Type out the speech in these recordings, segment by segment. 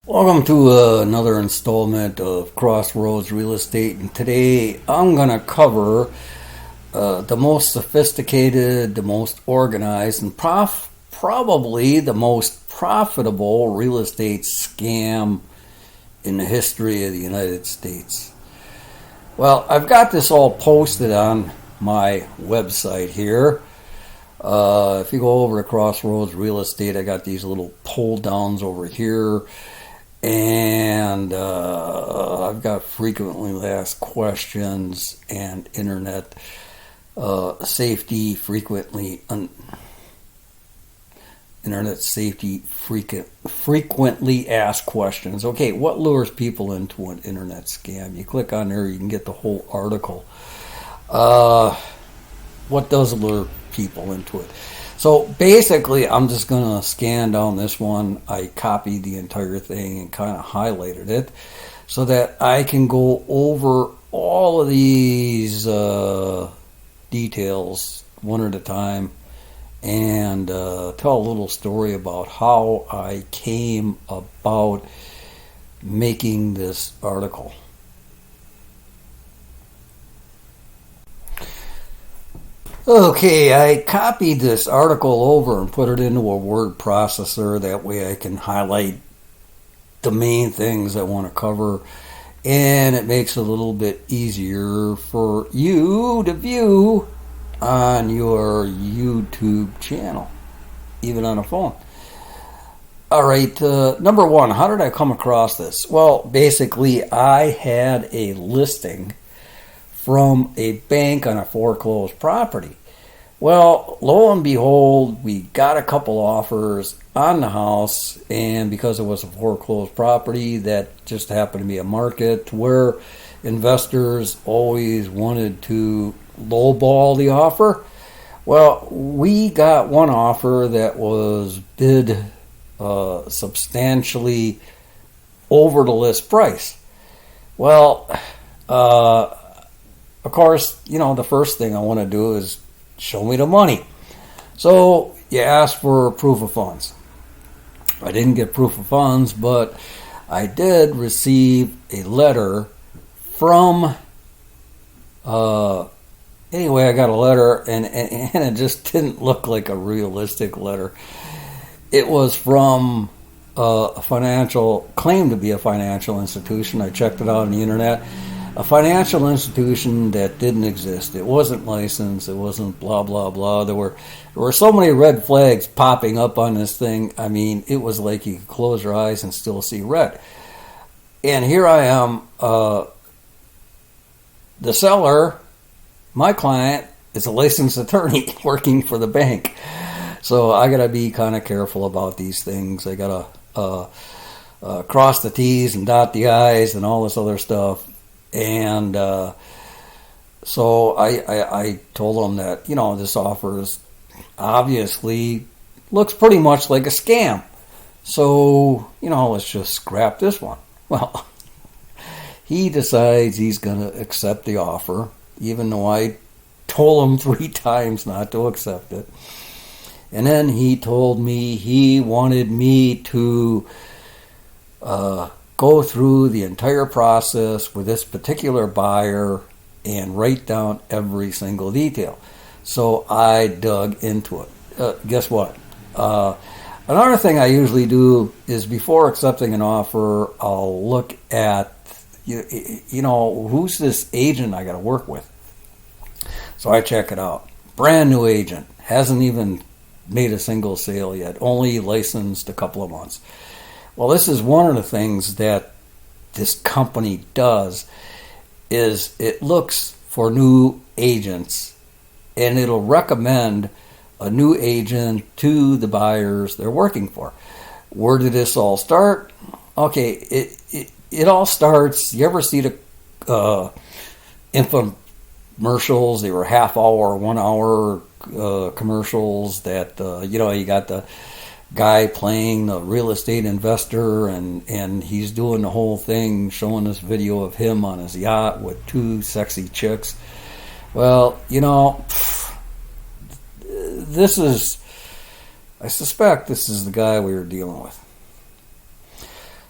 Welcome to another installment of Crossroads Real Estate, and today I'm going to cover the most sophisticated, the most organized, and probably the most profitable real estate scam in the history of the United States. Well, I've got this all posted on my website here. If you go over to Crossroads Real Estate, I got these little pull downs over here. And I've got frequently asked questions and internet safety frequently asked questions. Okay, what lures people into an internet scam? You click on there, you can get the whole article. What does lure people into it? So basically, I'm just going to scan down this one. I copied the entire thing and kind of highlighted it so that I can go over all of these details one at a time and tell a little story about how I came about making this article. Okay, I copied this article over and put it into a word processor. That way I can highlight the main things I want to cover, and it makes it a little bit easier for you to view on your YouTube channel, even on a phone. All right, number one, how did I come across this? Well, basically, I had a listing from a bank on a foreclosed property. Well, lo and behold, we got a couple offers on the house, and because it was a foreclosed property, that just happened to be a market where investors always wanted to lowball the offer. Well, we got one offer that was bid substantially over the list price. Well, of course, the first thing I want to do is show me the money. So you ask for proof of funds. I didn't get proof of funds, but I did receive a letter from, anyway, I got a letter, and it just didn't look like a realistic letter. It was from claimed to be a financial institution. I checked it out on the internet. A financial institution that didn't exist. It wasn't licensed. It wasn't blah, blah, blah. There were so many red flags popping up on this thing. I mean, it was like you could close your eyes and still see red. And here I am, the seller, my client, is a licensed attorney working for the bank. So I got to be kind of careful about these things. I got to cross the T's and dot the I's and all this other stuff. And so I told them that, this offer is obviously looks pretty much like a scam. So, let's just scrap this one. Well, he decides he's going to accept the offer, even though I told him 3 times not to accept it. And then he told me he wanted me to go through the entire process with this particular buyer and write down every single detail. So I dug into it. Guess what? Another thing I usually do is before accepting an offer, I'll look at, who's this agent I got to work with. So I check it out. Brand new agent. Hasn't even made a single sale yet. Only licensed a couple of months. Well, this is one of the things that this company does is it looks for new agents and it'll recommend a new agent to the buyers they're working for. Where did this all start? Okay, it all starts, you ever see the infomercials? They were half hour, 1 hour commercials that, you got the guy playing the real estate investor and he's doing the whole thing, showing this video of him on his yacht with 2 sexy chicks. Well, I suspect this is the guy we were dealing with.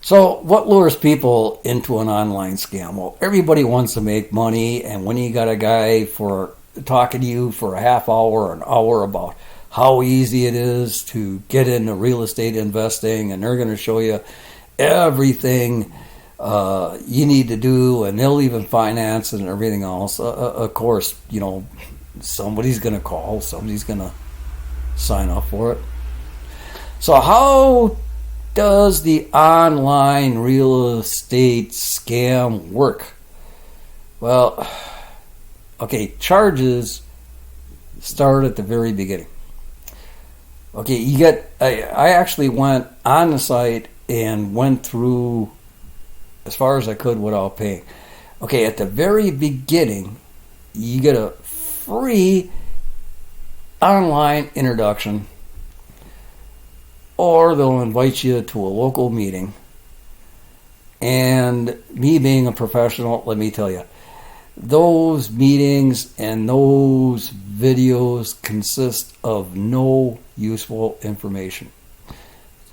So, what lures people into an online scam? Well, everybody wants to make money, and when you got a guy for talking to you for a half hour or an hour about how easy it is to get into real estate investing, and they're going to show you everything you need to do, and they'll even finance and everything else. Of course, somebody's going to call, somebody's going to sign up for it. So, how does the online real estate scam work? Well, okay, charges start at the very beginning. Okay, I actually went on the site and went through as far as I could without paying. Okay, at the very beginning, you get a free online introduction, or they'll invite you to a local meeting. And me being a professional, let me tell you, those meetings and those videos consist of no useful information.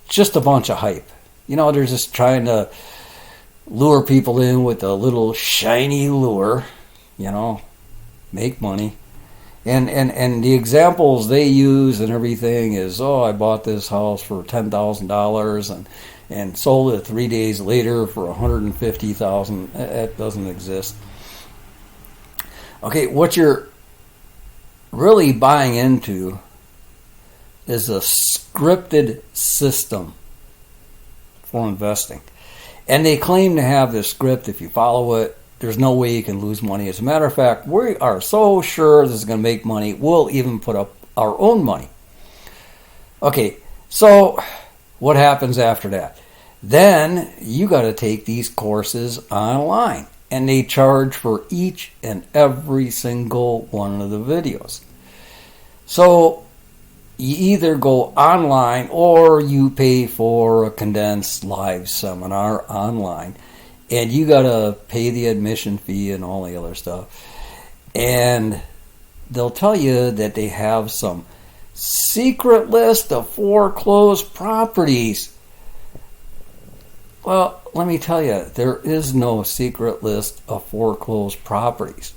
Just a bunch of hype. They're just trying to lure people in with a little shiny lure, make money. And the examples they use and everything is, I bought this house for $10,000 and sold it 3 days later for $150,000. That doesn't exist. Okay, what you're really buying into is a scripted system for investing. And they claim to have this script. If you follow it, there's no way you can lose money. As a matter of fact, we are so sure this is going to make money, we'll even put up our own money. Okay, so what happens after that? Then you got to take these courses online, and they charge for each and every single one of the videos. So you either go online or you pay for a condensed live seminar online. And you got to pay the admission fee and all the other stuff. And they'll tell you that they have some secret list of foreclosed properties. Well, let me tell you, there is no secret list of foreclosed properties.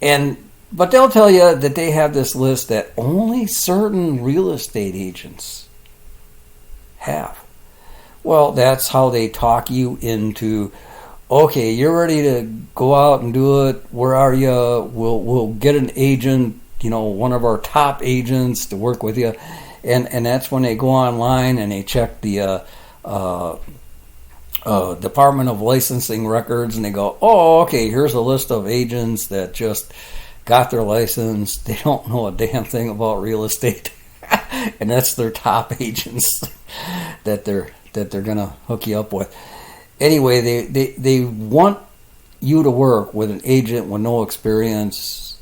But they'll tell you that they have this list that only certain real estate agents have. Well, that's how they talk you into, okay, you're ready to go out and do it. Where are you? We'll get an agent, one of our top agents to work with you. And that's when they go online and they check the Department of Licensing records, and they go, okay, here's a list of agents that just got their license. They don't know a damn thing about real estate. And that's their top agents that they're going to hook you up with. Anyway, they want you to work with an agent with no experience,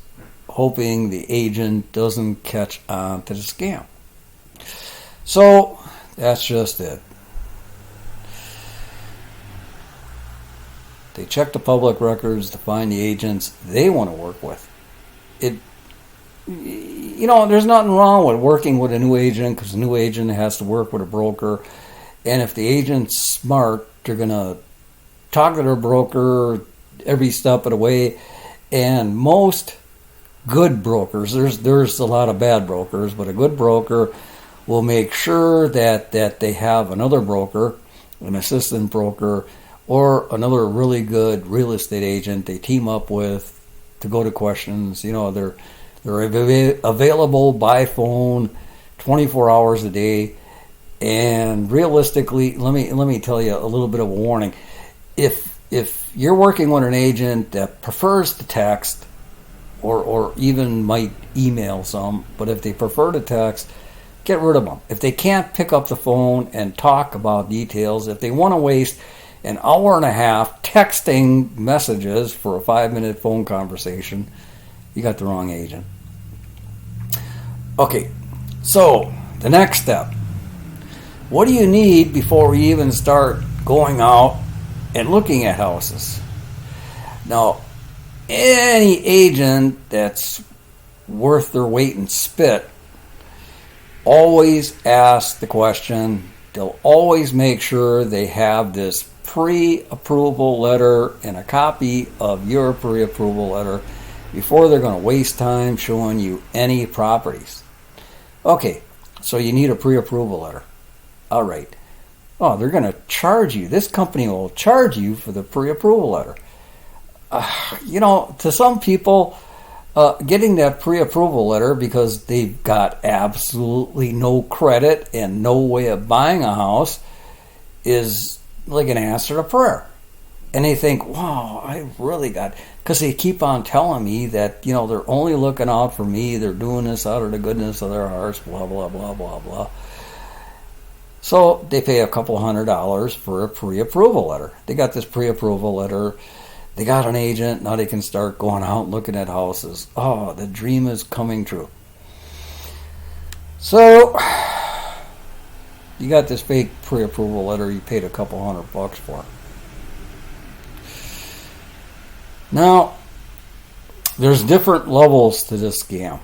hoping the agent doesn't catch on to the scam. So that's just it. They check the public records to find the agents they want to work with. There's nothing wrong with working with a new agent, because a new agent has to work with a broker. And if the agent's smart, they're going to talk to their broker every step of the way. And most good brokers, there's a lot of bad brokers, but a good broker will make sure that they have another broker, an assistant broker, or another really good real estate agent they team up with to go to questions. They're available by phone 24 hours a day. And realistically, let me tell you a little bit of a warning. If you're working with an agent that prefers to text, or even might email some, but if they prefer to text, get rid of them. If they can't pick up the phone and talk about details, if they want to waste an hour and a half texting messages for a 5-minute phone conversation, you got the wrong agent. Okay, so the next step. What do you need before you even start going out and looking at houses? Now, any agent that's worth their weight in spit always asks the question, they'll always make sure they have this pre-approval letter and a copy of your pre-approval letter before they're going to waste time showing you any properties. Okay, so you need a pre-approval letter. All right. Oh, they're going to charge you. This company will charge you for the pre-approval letter. To some people, getting that pre-approval letter because they've got absolutely no credit and no way of buying a house is like an answer to prayer. And they think, wow, I really got... Because they keep on telling me that, they're only looking out for me. They're doing this out of the goodness of their hearts, blah, blah, blah, blah, blah. So they pay a couple $100 for a pre-approval letter. They got this pre-approval letter. They got an agent. Now they can start going out looking at houses. Oh, the dream is coming true. So you got this fake pre-approval letter you paid a couple $100 for. Now, there's different levels to this scam.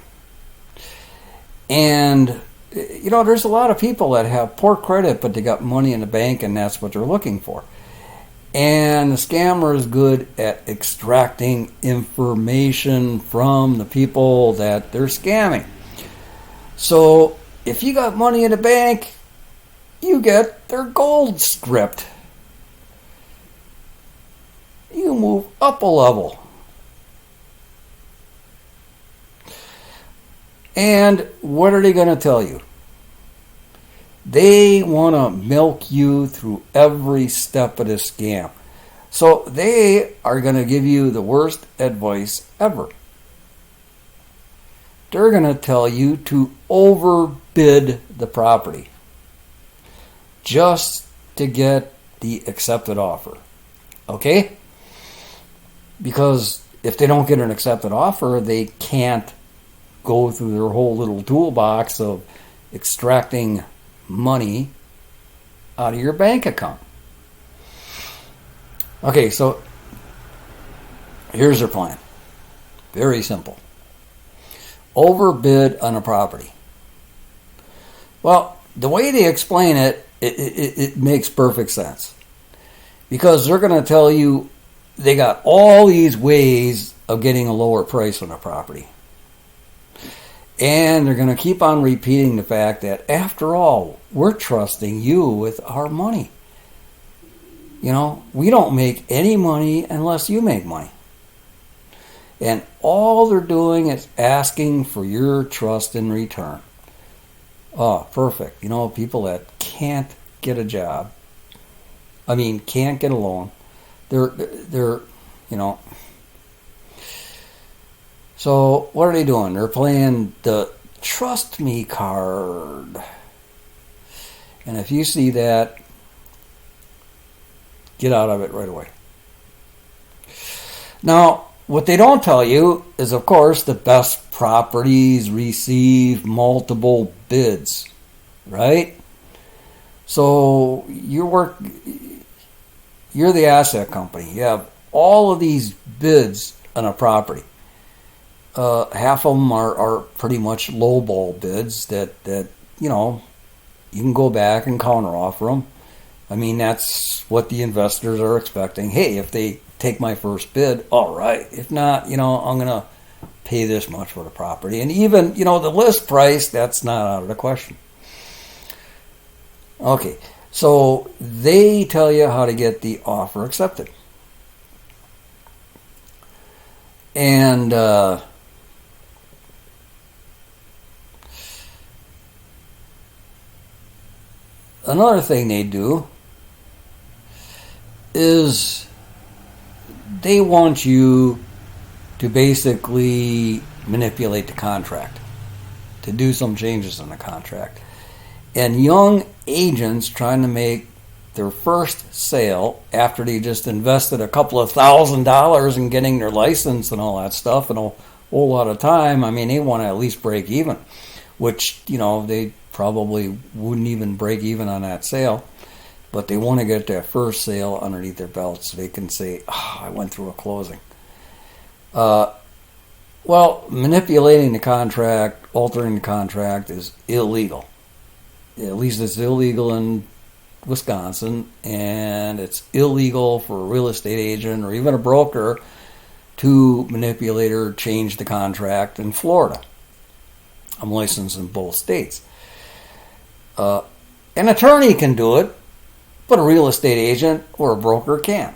And, there's a lot of people that have poor credit, but they got money in the bank, and that's what they're looking for. And the scammer is good at extracting information from the people that they're scamming. So, if you got money in the bank, you get their gold script. You move up a level. And what are they going to tell you? They want to milk you through every step of the scam. So they are going to give you the worst advice ever. They're going to tell you to overbid the property just to get the accepted offer. Okay? Because if they don't get an accepted offer, they can't go through their whole little toolbox of extracting money out of your bank account. Okay, so here's their plan. Very simple. Overbid on a property. Well, the way they explain it makes perfect sense. Because they're going to tell you they got all these ways of getting a lower price on a property. And they're going to keep on repeating the fact that, after all, we're trusting you with our money. We don't make any money unless you make money. And all they're doing is asking for your trust in return. Oh, perfect. People that can't get a job. Can't get a loan. They're. So what are they doing? They're playing the Trust Me card. And if you see that, get out of it right away. Now, what they don't tell you is, of course, the best properties receive multiple bids, right? So you're the asset company. You have all of these bids on a property. Half of them are pretty much lowball bids that you can go back and counteroffer them. That's what the investors are expecting. Hey, if they take my first bid, all right. If not, I'm going to pay this much for the property. And even, the list price, that's not out of the question. Okay, so they tell you how to get the offer accepted. And another thing they do is they want you to basically manipulate the contract, to do some changes in the contract. And young agents trying to make their first sale after they just invested a couple of $1,000s in getting their license and all that stuff and a whole lot of time, they want to at least break even, which, they probably wouldn't even break even on that sale, but they want to get that first sale underneath their belt so they can say, I went through a closing. Well, manipulating the contract, altering the contract is illegal. At least it's illegal in Wisconsin, and it's illegal for a real estate agent or even a broker to manipulate or change the contract in Florida. I'm licensed in both states. An attorney can do it, but a real estate agent or a broker can't.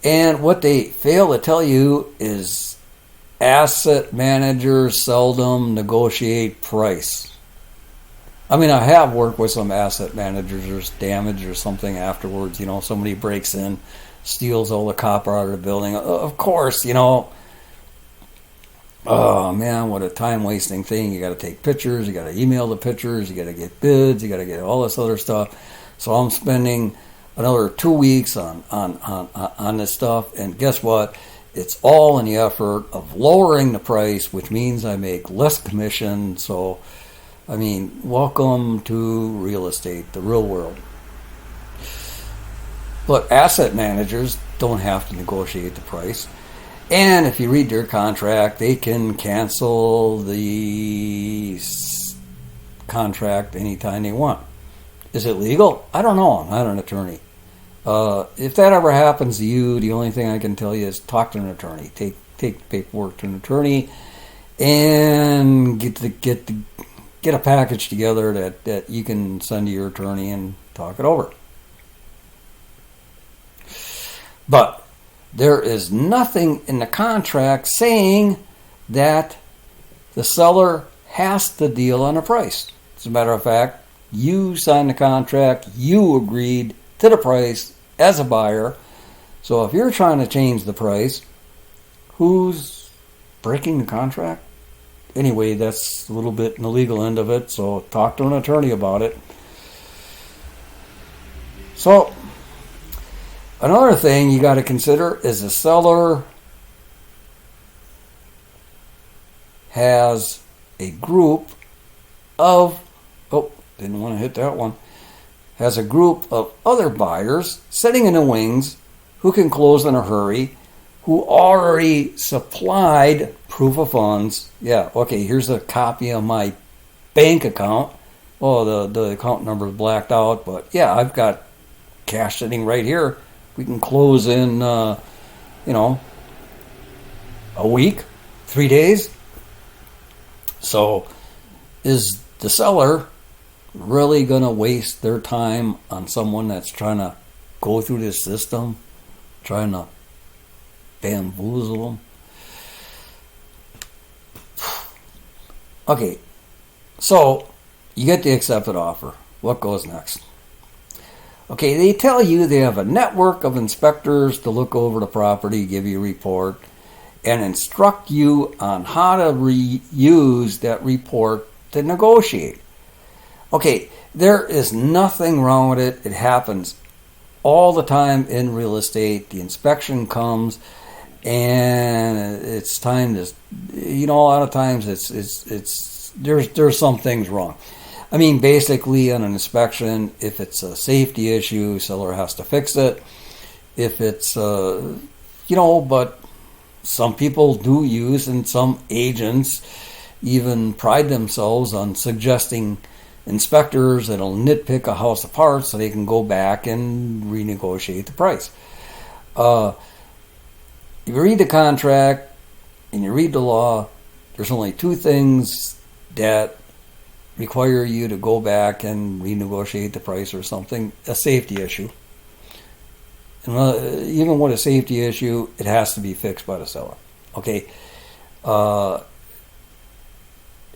And what they fail to tell you is asset managers seldom negotiate price. I mean, I have worked with some asset managers. There's damage or something afterwards. Somebody breaks in, steals all the copper out of the building. Of course, oh man, what a time-wasting thing. You got to take pictures, you got to email the pictures, you got to get bids, you got to get all this other stuff. So I'm spending another 2 weeks on this stuff, and guess what? It's all in the effort of lowering the price, which means I make less commission. So, I mean, welcome to real estate, the real world. Look, asset managers don't have to negotiate the price. And if you read their contract, they can cancel the contract anytime they want. Is it legal? I don't know. I'm not an attorney. If that ever happens to you, the only thing I can tell you is talk to an attorney. Take the paperwork to an attorney and get a package together that you can send to your attorney and talk it over. But there is nothing in the contract saying that the seller has to deal on a price. As a matter of fact, you signed the contract, you agreed to the price as a buyer. So if you're trying to change the price, who's breaking the contract? Anyway, that's a little bit in the legal end of it, so talk to an attorney about it. So, another thing you got to consider is the seller has a group of, didn't want to hit that one, has a group of other buyers sitting in the wings who can close in a hurry, who already supplied proof of funds. Yeah, okay, here's a copy of my bank account. Oh, the account number is blacked out, but yeah, I've got cash sitting right here. We can close in, a week, 3 days. So, is the seller really going to waste their time on someone that's trying to go through this system, trying to bamboozle them? Okay, so you get the accepted offer. What goes next? Okay, they tell you they have a network of inspectors to look over the property, give you a report, and instruct you on how to use that report to negotiate. Okay, there is nothing wrong with it. It happens all the time in real estate. The inspection comes, and it's time to, a lot of times there's some things wrong. I mean, basically, on an inspection, if it's a safety issue, seller has to fix it. If it's, but some people do use, and some agents even pride themselves on suggesting inspectors that'll nitpick a house apart so they can go back and renegotiate the price. You read the contract and you read the law, there's only two things that require you to go back and renegotiate the price or something: a safety issue. And even with a safety issue, it has to be fixed by the seller. Okay, and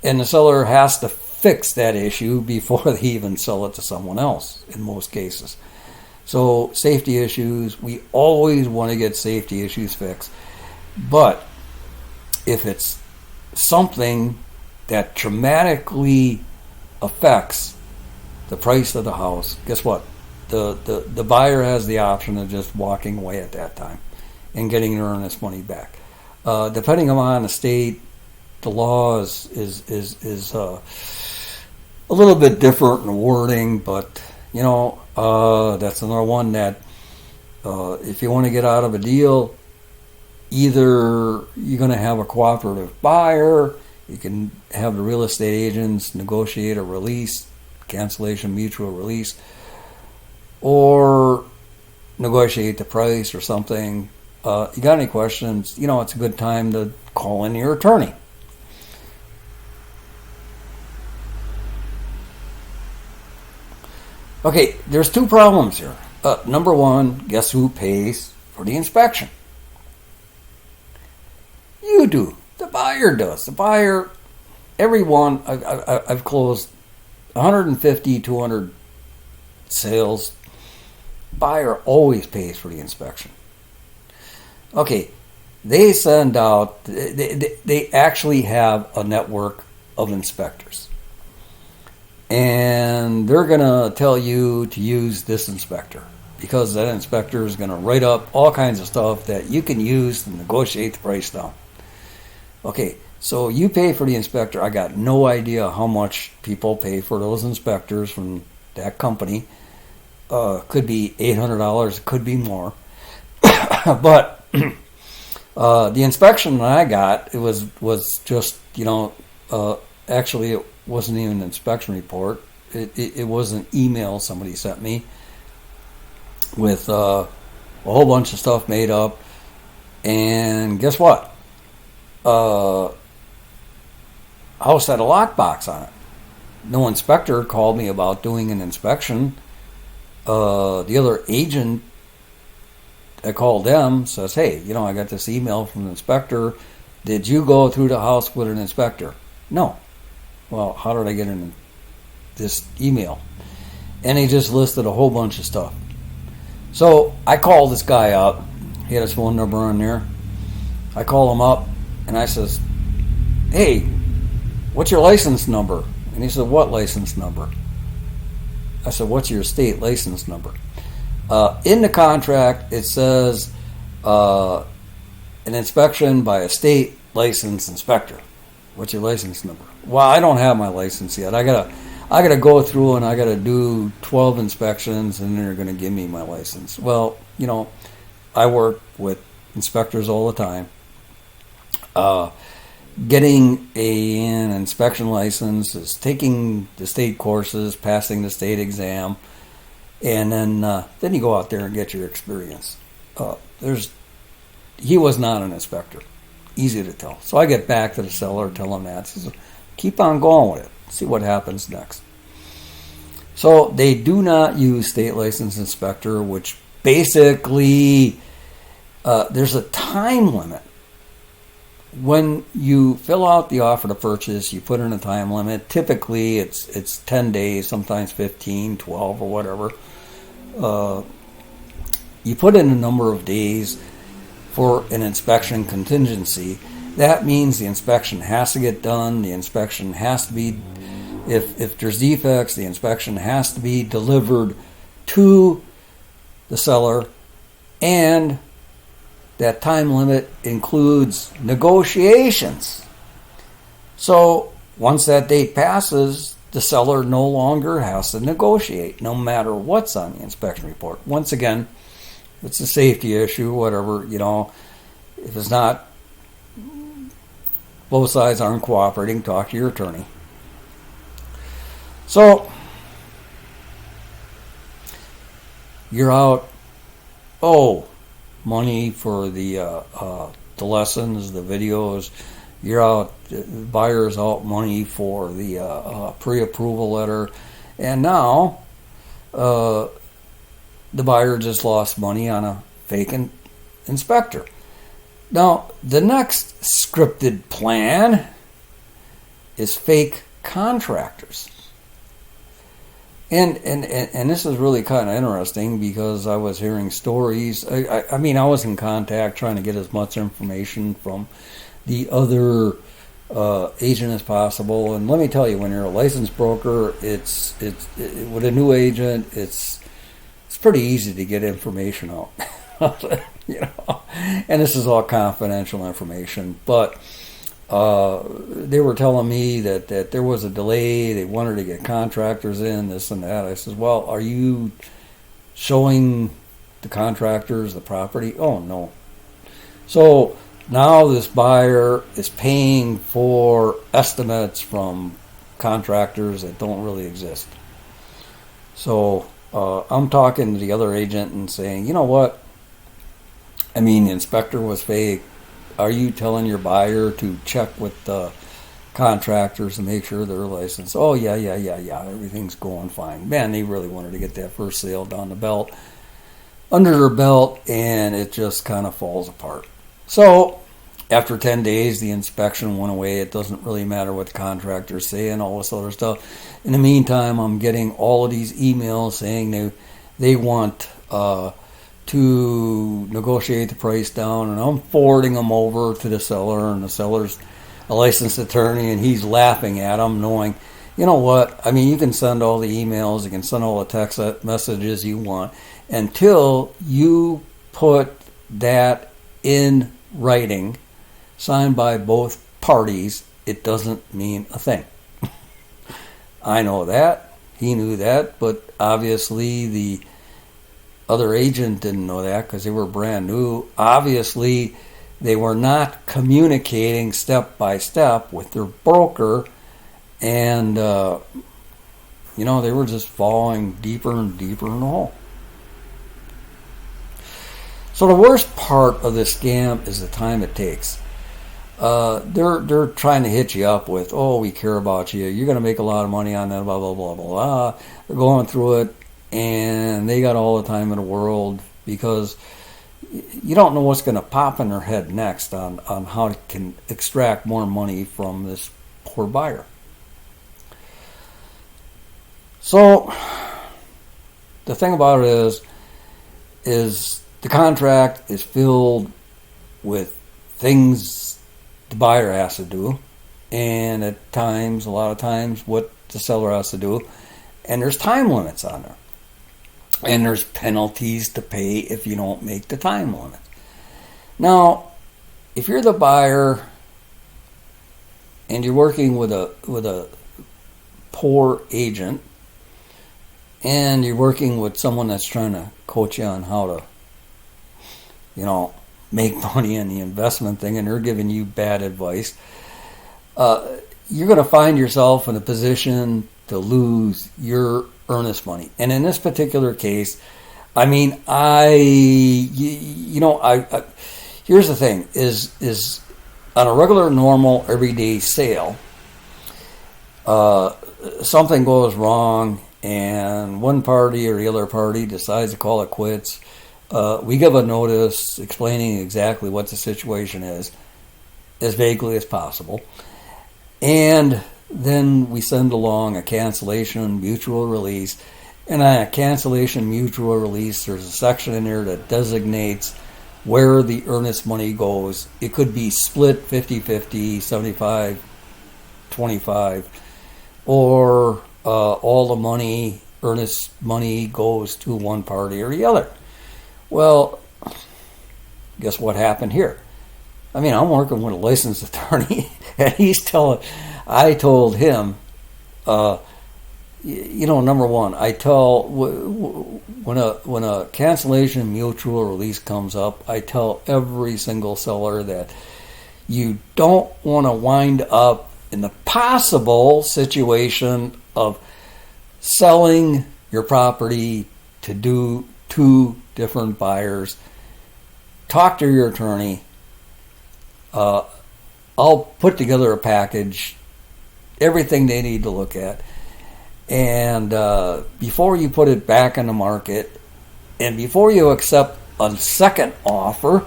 the seller has to fix that issue before they even sell it to someone else in most cases. So safety issues, we always want to get safety issues fixed. But if it's something that dramatically affects the price of the house, guess what? The buyer has the option of just walking away at that time and getting their earnest money back. Depending on the state, the law is a little bit different in the wording, but that's another one that if you want to get out of a deal, either you're going to have a cooperative buyer, you can have the real estate agents negotiate a release cancellation, mutual release, or negotiate the price or something. You got any questions? It's a good time to call in your attorney. Okay, there's two problems here. Number one, guess who pays for the inspection? You do. The buyer does. The buyer, everyone, I've closed 150, 200 sales. Buyer always pays for the inspection. Okay, they send out, they actually have a network of inspectors. And they're going to tell you to use this inspector because that inspector is going to write up all kinds of stuff that you can use to negotiate the price down. Okay, so you pay for the inspector. I got no idea how much people pay for those inspectors from that company. Could be $800, could be more. But the inspection that I got, it was just, actually it wasn't even an inspection report. It was an email somebody sent me with a whole bunch of stuff made up. And guess what? House had a lockbox on it. No inspector called me about doing an inspection. The other agent, I called them, says, hey, I got this email from the inspector. Did you go through the house with an inspector? No. Well, how did I get in this email? And he just listed a whole bunch of stuff. So I called this guy up. He had his phone number on there. I call him up and I says, hey, what's your license number? And he said, what license number? I said, what's your state license number? In the contract, it says an inspection by a state licensed inspector. What's your license number? Well, I don't have my license yet. I gotta go through and I gotta do 12 inspections and then they're gonna give me my license. Well, I work with inspectors all the time. Getting an inspection license is taking the state courses, passing the state exam, and then you go out there and get your experience. He was not an inspector. Easy to tell. So I get back to the seller, tell him that. He says, keep on going with it. See what happens next. So they do not use state licensed inspector, which basically there's a time limit. When you fill out the offer to purchase, you put in a time limit. Typically, it's 10 days, sometimes 15, 12, or whatever. You put in a number of days for an inspection contingency. That means the inspection has to get done. The inspection has to be, if there's defects, the inspection has to be delivered to the seller, and that time limit includes negotiations. So once that date passes, the seller no longer has to negotiate, no matter what's on the inspection report. Once again, it's a safety issue, whatever, if it's not, both sides aren't cooperating, talk to your attorney. So you're out, money for the lessons, the videos. You're out, the buyer's out money for the pre-approval letter, and now the buyer just lost money on a fake inspector. Now the next scripted plan is fake contractors. And this is really kind of interesting because I was hearing stories. I mean, I was in contact trying to get as much information from the other agent as possible. And let me tell you, when you're a licensed broker, it's with a new agent, it's pretty easy to get information out. And this is all confidential information, but they were telling me that there was a delay. They wanted to get contractors in, this and that. I said, well, are you showing the contractors the property? Oh, no. So now this buyer is paying for estimates from contractors that don't really exist. So I'm talking to the other agent and saying, you know what? I mean, the inspector was fake. Are you telling your buyer to check with the contractors to make sure they're licensed? Oh, yeah, yeah, yeah, yeah. Everything's going fine. Man, they really wanted to get that first sale down the belt, under their belt, and it just kind of falls apart. So after 10 days, the inspection went away. It doesn't really matter what the contractors say and all this other stuff. In the meantime, I'm getting all of these emails saying they want to negotiate the price down, and I'm forwarding them over to the seller, and the seller's a licensed attorney, and he's laughing at them, knowing, you know what? I mean, you can send all the emails, you can send all the text messages you want, until you put that in writing, signed by both parties, it doesn't mean a thing. I know that. He knew that, but obviously the other agent didn't know that because they were brand new. Obviously, they were not communicating step by step with their broker, and they were just falling deeper and deeper in the hole. So the worst part of this scam is the time it takes. They're trying to hit you up with, oh, we care about you. You're going to make a lot of money on that, blah, blah, blah, blah, blah. They're going through it, and they got all the time in the world because you don't know what's going to pop in their head next on how they can extract more money from this poor buyer. So the thing about it is the contract is filled with things the buyer has to do, and at times, a lot of times, what the seller has to do, and there's time limits on there. And there's penalties to pay if you don't make the time limit. Now, if you're the buyer and you're working with a poor agent, and you're working with someone that's trying to coach you on how to, make money in the investment thing, and they're giving you bad advice, you're going to find yourself in a position to lose your earnest money. And in this particular case, I mean, here's the thing: is on a regular, normal, everyday sale, something goes wrong, and one party or the other party decides to call it quits. We give a notice explaining exactly what the situation is, as vaguely as possible, and then we send along a cancellation mutual release. And on a cancellation mutual release, there's a section in there that designates where the earnest money goes. It could be split 50-50, 75-25, or all the money, earnest money, goes to one party or the other. Well, guess what happened here? I mean, I'm working with a licensed attorney, and I told him, number one, I tell when a cancellation mutual release comes up, I tell every single seller that you don't want to wind up in the possible situation of selling your property to two different buyers. Talk to your attorney. I'll put together a package, everything they need to look at, and before you put it back in the market, and before you accept a second offer,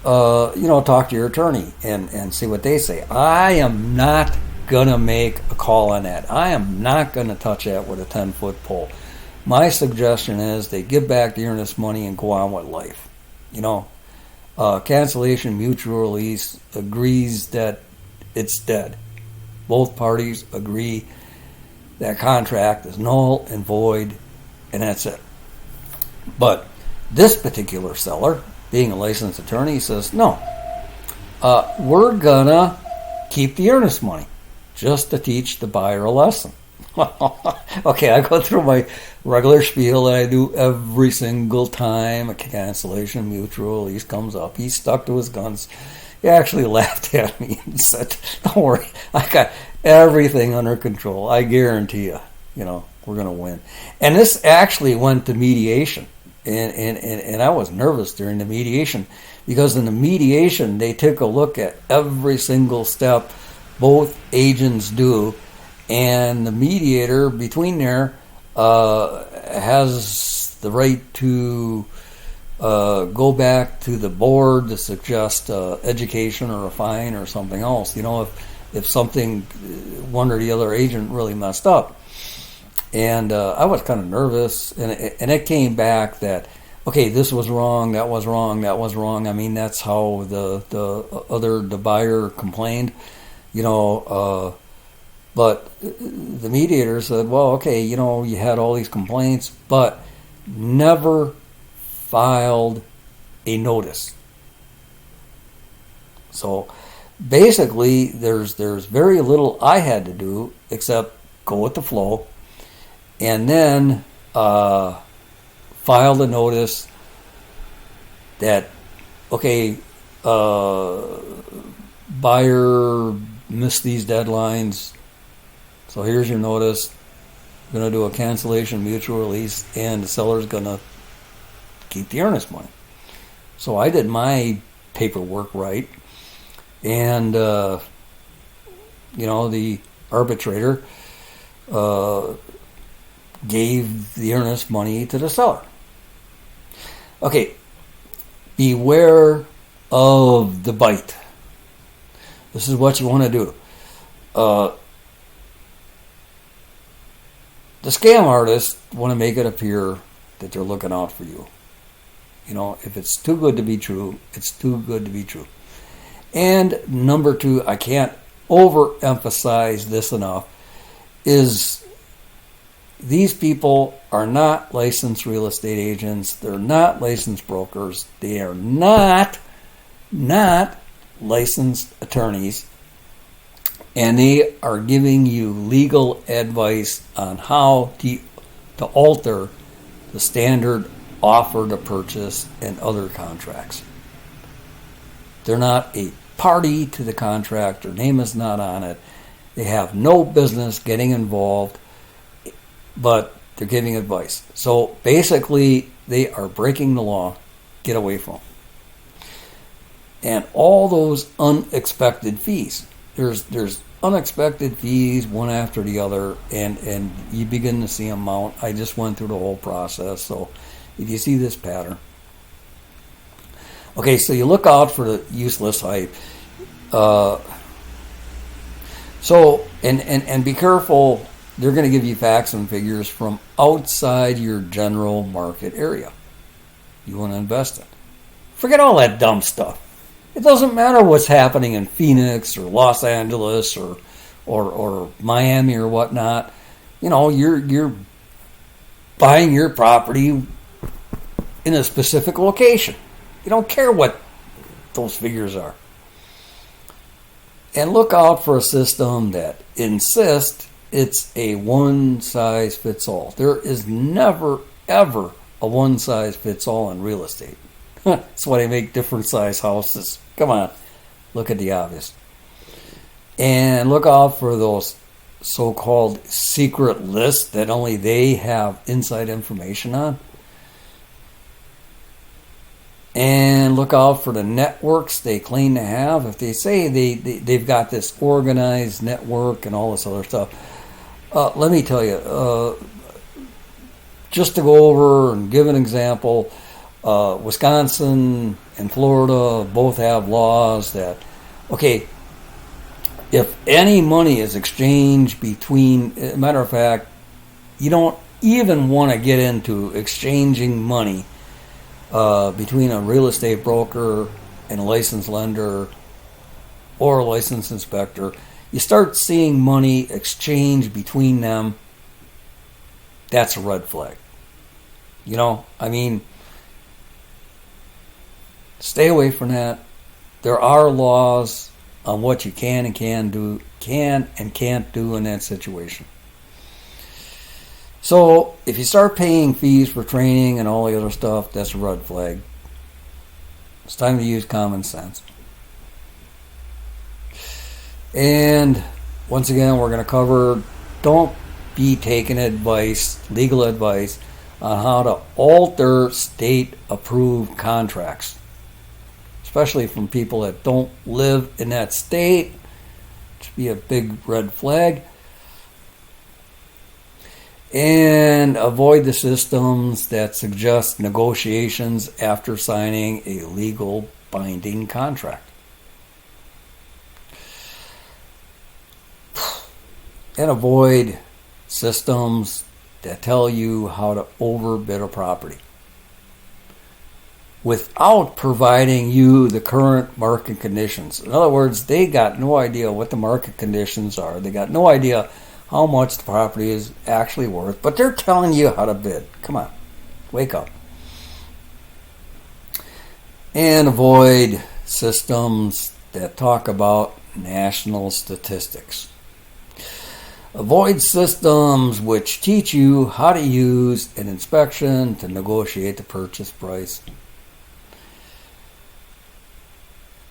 talk to your attorney and see what they say. I am not gonna make a call on that. I am not gonna touch that with a 10-foot pole. My suggestion is they give back the earnest money and go on with life. Cancellation mutual release agrees that it's dead. Both parties agree that contract is null and void, and that's it. But this particular seller, being a licensed attorney, says, no, we're gonna keep the earnest money just to teach the buyer a lesson. Okay, I go through my regular spiel that I do every single time a cancellation mutual release comes up. He stuck to his guns. He actually laughed at me and said, don't worry, I got everything under control. I guarantee you, We're going to win. And this actually went to mediation. And I was nervous during the mediation because in the mediation, they took a look at every single step both agents do. And the mediator between there has the right to go back to the board to suggest education or a fine or something else. If something, one or the other agent really messed up. And I was kind of nervous, and it came back that, okay, this was wrong, that was wrong, that was wrong. I mean, that's how the buyer complained, but the mediator said, well, okay, you had all these complaints, but never filed a notice. So basically, there's very little I had to do except go with the flow, and then file the notice that, okay, buyer missed these deadlines, so here's your notice. We're going to do a cancellation mutual release, and the seller's going to keep the earnest money. So I did my paperwork right, and the arbitrator gave the earnest money to the seller. Okay, beware of the bite. This is what you want to do. The scam artists want to make it appear that they're looking out for you. If it's too good to be true, it's too good to be true. And number two, I can't overemphasize this enough, is these people are not licensed real estate agents. They're not licensed brokers. They are not licensed attorneys. And they are giving you legal advice on how to alter the standard offer to purchase and other contracts. They're not a party to the contract. Their name is not on it. They have no business getting involved, but they're giving advice. So basically, they are breaking the law. Get away from them. And all those unexpected fees. There's unexpected fees one after the other, and you begin to see them mount. I just went through the whole process. So if you see this pattern. Okay, so you look out for the useless hype. And be careful. They're going to give you facts and figures from outside your general market area you want to invest in. Forget all that dumb stuff. It doesn't matter what's happening in Phoenix or Los Angeles or Miami or whatnot. You're buying your property in a specific location. You don't care what those figures are. And look out for a system that insists it's a one-size-fits-all. There is never, ever a one-size-fits-all in real estate. That's why they make different-size houses. Come on, look at the obvious. And look out for those so-called secret lists that only they have inside information on. And look out for the networks they claim to have. If they say they've got this organized network and all this other stuff, let me tell you, just to go over and give an example, Wisconsin and Florida both have laws that, okay, if any money is exchanged between, matter of fact, you don't even want to get into exchanging money between a real estate broker and a licensed lender or a licensed inspector. You start seeing money exchanged between them, that's a red flag. Stay away from that. There are laws on what you can and can't do in that situation. So if you start paying fees for training and all the other stuff, that's a red flag. It's time to use common sense. And once again, we're going to cover, don't be taking legal advice, on how to alter state-approved contracts, especially from people that don't live in that state. It should be a big red flag. And avoid the systems that suggest negotiations after signing a legal binding contract. And avoid systems that tell you how to overbid a property without providing you the current market conditions. In other words, they got no idea what the market conditions are. They got no idea how much the property is actually worth, but they're telling you how to bid. Come on, wake up. And avoid systems that talk about national statistics. Avoid systems which teach you how to use an inspection to negotiate the purchase price.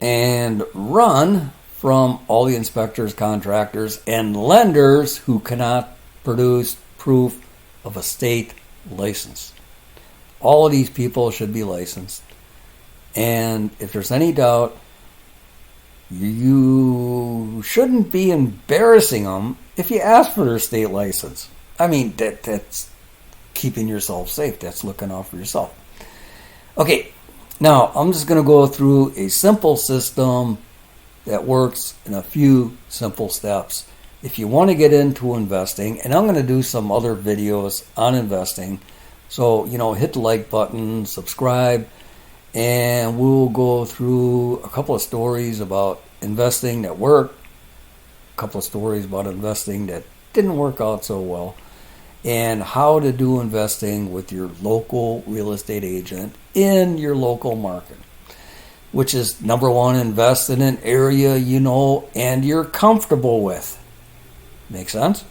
And run from all the inspectors, contractors, and lenders who cannot produce proof of a state license. All of these people should be licensed. And if there's any doubt, you shouldn't be embarrassing them if you ask for their state license. I mean, that's keeping yourself safe. That's looking out for yourself. Okay, now I'm just going to go through a simple system that works in a few simple steps. If you want to get into investing, and I'm going to do some other videos on investing, so, hit the like button, subscribe, and we'll go through a couple of stories about investing that worked, a couple of stories about investing that didn't work out so well, and how to do investing with your local real estate agent in your local market, which is number one, invest in an area you know and you're comfortable with. Make sense?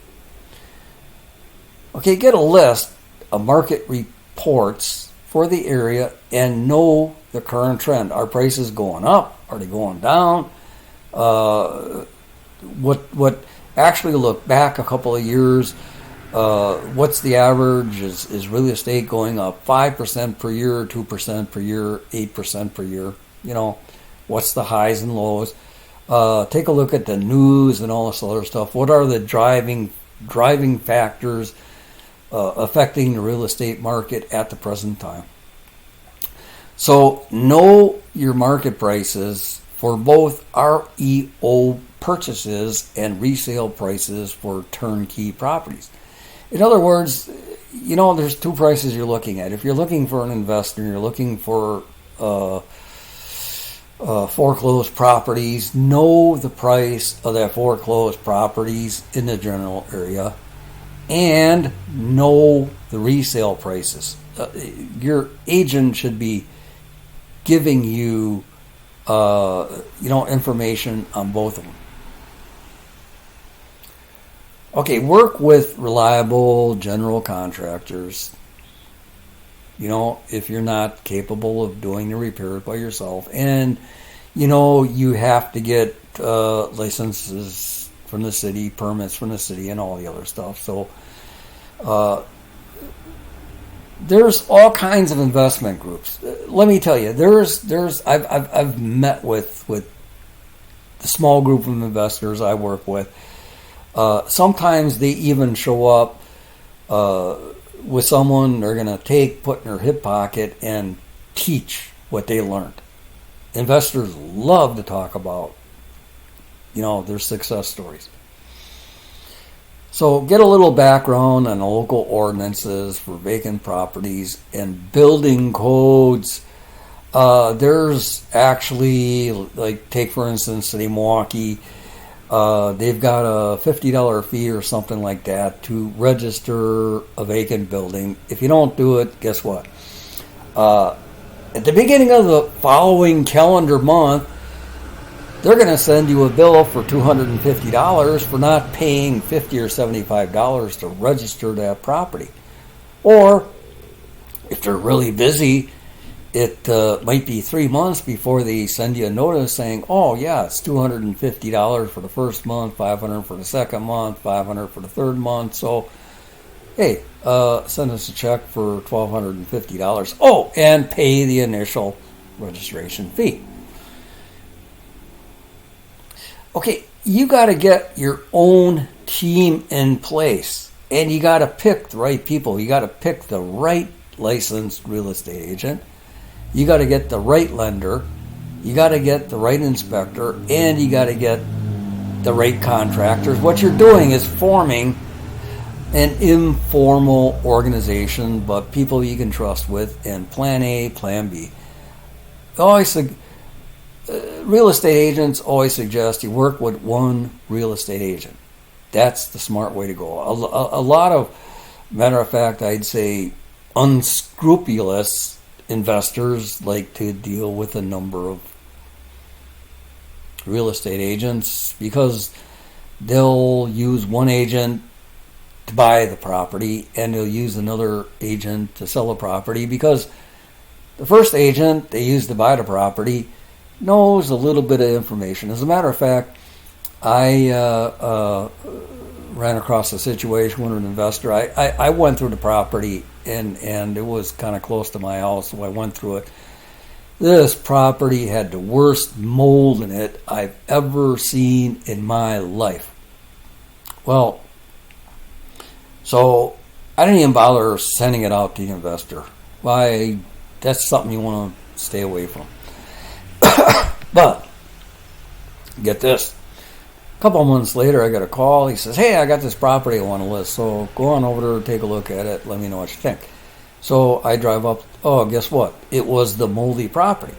Okay, get a list of market reports for the area and know the current trend. Are prices going up? Are they going down? What actually look back a couple of years, what's the average? Is real estate going up 5% per year, 2% per year, 8% per year? What's the highs and lows? Take a look at the news and all this other stuff. What are the driving factors affecting the real estate market at the present time? So know your market prices for both REO purchases and resale prices for turnkey properties. In other words, there's two prices you're looking at. If you're looking for an investor, you're looking for foreclosed properties, know the price of that foreclosed properties in the general area, and know the resale prices. Your agent should be giving you information on both of them. Okay, work with reliable general contractors. If you're not capable of doing the repairs by yourself, and you have to get licenses from the city, permits from the city, and all the other stuff. So there's all kinds of investment groups. Let me tell you, I've met with the small group of investors I work with. Sometimes they even show up with someone they're going to put in their hip pocket and teach what they learned. Investors love to talk about, their success stories. So get a little background on local ordinances for vacant properties and building codes. There's actually, take for instance, City of Milwaukee, they've got a $50 fee or something like that to register a vacant building. If you don't do it, guess what? At the beginning of the following calendar month, they're going to send you a bill for $250 for not paying $50 or $75 to register that property. Or, if they're really busy, it might be 3 months before they send you a notice saying, oh yeah, it's $250 for the first month, $500 for the second month, $500 for the third month. So hey, send us a check for $1,250. Oh, and pay the initial registration fee. Okay, you got to get your own team in place, and you got to pick the right people. You got to pick the right licensed real estate agent. You got to get the right lender. You got to get the right inspector, and you got to get the right contractors. What you're doing is forming an informal organization, but people you can trust with, and plan A, plan B. Real estate agents always suggest you work with one real estate agent. That's the smart way to go. A lot of, matter of fact, I'd say unscrupulous investors like to deal with a number of real estate agents because they'll use one agent to buy the property and they'll use another agent to sell the property because the first agent they use to buy the property knows a little bit of information. As a matter of fact, I ran across a situation with an investor. I went through the property and it was kind of close to my house, so I went through it. This property had the worst mold in it I've ever seen in my life. Well, so I didn't even bother sending it out to the investor. Why? That's something you want to stay away from. But get this. A couple of months later, I got a call. He says, hey, I got this property I want to list. So go on over there, take a look at it. Let me know what you think. So I drive up. Oh, guess what? It was the moldy property.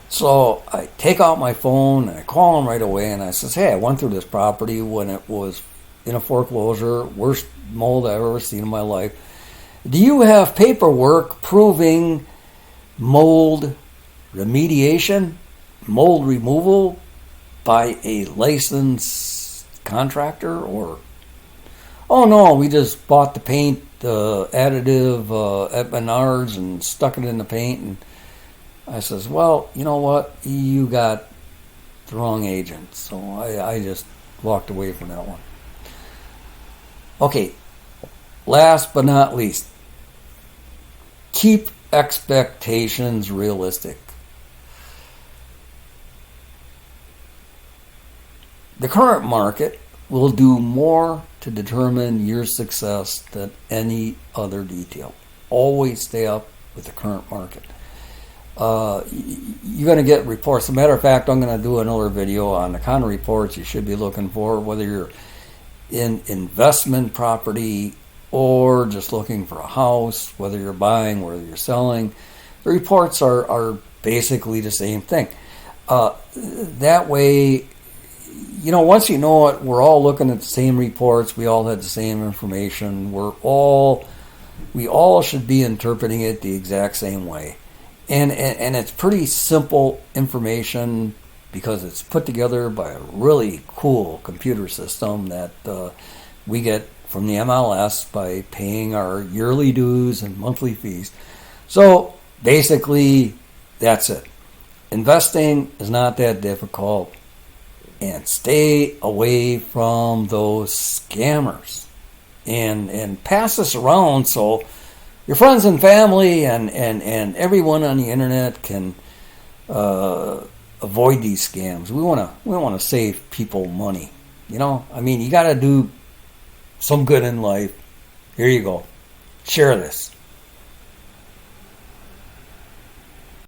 So I take out my phone and I call him right away. And I says, hey, I went through this property when it was in a foreclosure. Worst mold I've ever seen in my life. Do you have paperwork proving mold remediation, mold removal by a licensed contractor? Or, oh no, we just bought the paint additive at Menards and stuck it in the paint. And I says, well, you know what, you got the wrong agent. So I just walked away from that one. Okay, last but not least, keep expectations realistic. The current market will do more to determine your success than any other detail. Always stay up with the current market. You're going to get reports. As a matter of fact, I'm going to do another video on the kind of reports you should be looking for, whether you're in investment property or just looking for a house, whether you're buying, whether you're selling. The reports are basically the same thing. That way, you know, once you know it, we're all looking at the same reports. We all had the same information. We all should be interpreting it the exact same way. And it's pretty simple information because it's put together by a really cool computer system that we get from the MLS by paying our yearly dues and monthly fees. So basically, that's it. Investing is not that difficult. And stay away from those scammers. And pass this around so your friends and family and everyone on the internet can avoid these scams. We want to save people money. You know, I mean, you got to do some good in life. Here you go. Share this.